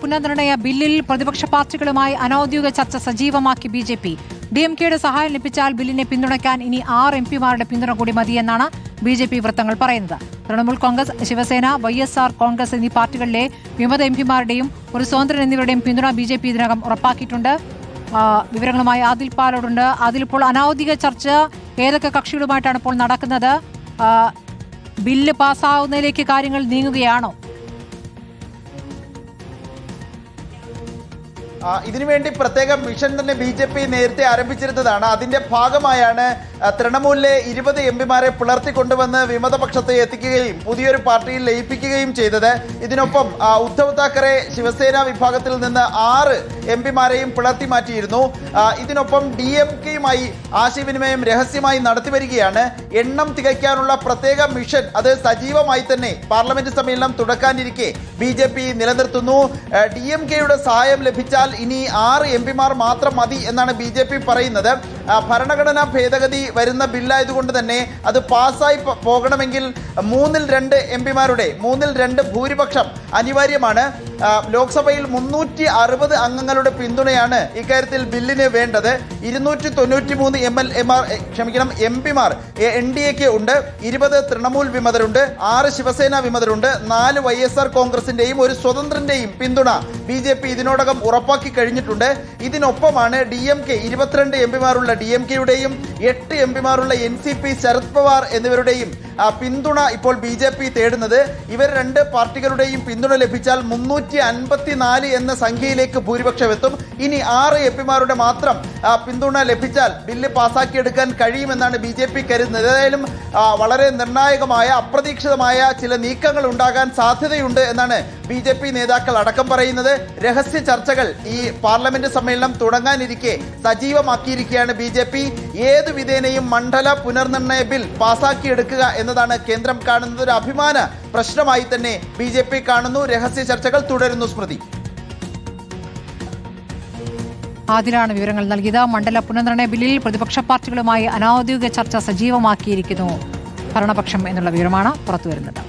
പുനർനിർണയ ബില്ലിൽ പ്രതിപക്ഷ പാർട്ടികളുമായി അനൌദ്യോഗിക ചർച്ച സജീവമാക്കി ബി.ജെ.പി. ഡി.എം.കെയുടെ സഹായം ലഭിച്ചാൽ ബില്ലിനെ പിന്തുണയ്ക്കാൻ ഇനി 6 എംപിമാരുടെ പിന്തുണ കൂടി മതിയെന്നാണ് ബി.ജെ.പി. വൃത്തങ്ങൾ പറയുന്നത്. തൃണമൂൽ കോൺഗ്രസ്, ശിവസേന, വൈ.എസ്.ആർ കോൺഗ്രസ് എന്നീ പാർട്ടികളിലെ വിമത എംപിമാരുടെയും ഒരു സ്വതന്ത്രൻ എന്നിവരുടെയും പിന്തുണ ബി.ജെ.പി. ഇതിനകം ഉറപ്പാക്കിയിട്ടുണ്ട്. വിവരങ്ങളുമായി ആദിൽ പാലോടുണ്ട്. അതിലിപ്പോൾ അനൌദ്യോഗിക ചർച്ച ഏതൊക്കെ കക്ഷികളുമായിട്ടാണ് ഇപ്പോൾ നടക്കുന്നത്? ബില്ല് പാസ്സാവുന്നതിലേക്ക് കാര്യങ്ങൾ നീങ്ങുകയാണോ? ഇതിനുവേണ്ടി പ്രത്യേക മിഷൻ തന്നെ ബി.ജെ.പി. നേരത്തെ ആരംഭിച്ചിരുന്നതാണ്. അതിന്റെ ഭാഗമായാണ് തൃണമൂലിലെ 20 എംപിമാരെ പിളർത്തിക്കൊണ്ടുവന്ന് വിമതപക്ഷത്തെ എത്തിക്കുകയും പുതിയൊരു പാർട്ടിയിൽ ലയിപ്പിക്കുകയും ചെയ്തത്. ഇതിനൊപ്പം ഉദ്ധവ് താക്കറെ ശിവസേന വിഭാഗത്തിൽ നിന്ന് 6 എംപിമാരെയും പിളർത്തി മാറ്റിയിരുന്നു. ഇതിനൊപ്പം DMK-യുമായി ആശയവിനിമയം രഹസ്യമായി നടത്തിവരികയാണ്. എണ്ണം തികയ്ക്കാനുള്ള പ്രത്യേക മിഷൻ അത് സജീവമായി തന്നെ പാർലമെന്റ് സമ്മേളനം തുടക്കാനിരിക്കെ ബി.ജെ.പി. നിലനിർത്തുന്നു. DMK-യുടെ സഹായം ലഭിച്ചാൽ ഇനി 6 എംപിമാർ മാത്രം മതി എന്നാണ് ബി.ജെ.പി. പറയുന്നത്. ഭരണഘടനാ ഭേദഗതി വരുന്ന ബില്ലായതുകൊണ്ട് തന്നെ അത് പാസ്സായി പോകണമെങ്കിൽ 2/3 എംപിമാരുടെ 2/3 ഭൂരിപക്ഷം അനിവാര്യമാണ്. ലോക്സഭയിൽ 360 അംഗങ്ങളുടെ പിന്തുണയാണ് ഇക്കാര്യത്തിൽ ബില്ലിന് വേണ്ടത്. 293 എംപിമാർ NDA-ക്ക് ഉണ്ട്, 20 തൃണമൂൽ വിമതരുണ്ട്, 6 ശിവസേന വിമതരുണ്ട്, 4 വൈ.എസ്.ആർ കോൺഗ്രസിന്റെയും ഒരു സ്വതന്ത്രന്റെയും പിന്തുണ ബി.ജെ.പി. ഇതിനോടകം ഉറപ്പാക്കി കഴിഞ്ഞിട്ടുണ്ട്. ഇതിനൊപ്പമാണ് DMK 22 എംപിമാരുള്ള DMK-യുടെയും 8 എംപിമാരുള്ള NCP ശരത് പവാർ എന്നിവരുടെയും പിന്തുണ ഇപ്പോൾ ബി.ജെ.പി. തേടുന്നത്. ഇവർ 2 പാർട്ടികളുടെയും പിന്തുണ ലഭിച്ചാൽ 354 എന്ന സംഖ്യയിലേക്ക് ഭൂരിപക്ഷം എത്തും. ഇനി 6 എംപിമാരുടെ മാത്രം പിന്തുണ ലഭിച്ചാൽ ബില്ല് പാസ്സാക്കിയെടുക്കാൻ കഴിയുമെന്നാണ് ബി.ജെ.പി. കരുതുന്നത്. ഏതായാലും വളരെ നിർണായകമായ അപ്രതീക്ഷിതമായ ചില നീക്കങ്ങൾ ഉണ്ടാകാൻ സാധ്യതയുണ്ട് എന്നാണ് ബി.ജെ.പി. നേതാക്കൾ അടക്കം പറയുന്നത്. രഹസ്യ ചർച്ചകൾ ഈ പാർലമെന്റ് സമ്മേളനം തുടങ്ങാനിരിക്കെ സജീവമാക്കിയിരിക്കുകയാണ് ബി.ജെ.പി. ഏതു വിധേനയും മണ്ഡല പുനർനിർണയ ബിൽ പാസാക്കിയെടുക്കുക എന്നതാണ് കേന്ദ്രം കാണുന്നത്. ഒരു അഭിമാന പ്രശ്നമായി തന്നെ ബി.ജെ.പി. കാണുന്നു. രഹസ്യ ചർച്ചകൾ തുടരുന്നു. സ്മൃതി, ആദിലാണ് വിവരങ്ങൾ നൽകിയത്. മണ്ഡല പുനർനിർണയ ബില്ലിൽ പ്രതിപക്ഷ പാർട്ടികളുമായി അനൌദ്യോഗിക ചർച്ച സജീവമാക്കിയിരിക്കുന്നു ഭരണപക്ഷം എന്നുള്ള വിവരമാണ് പുറത്തുവരുന്നത്.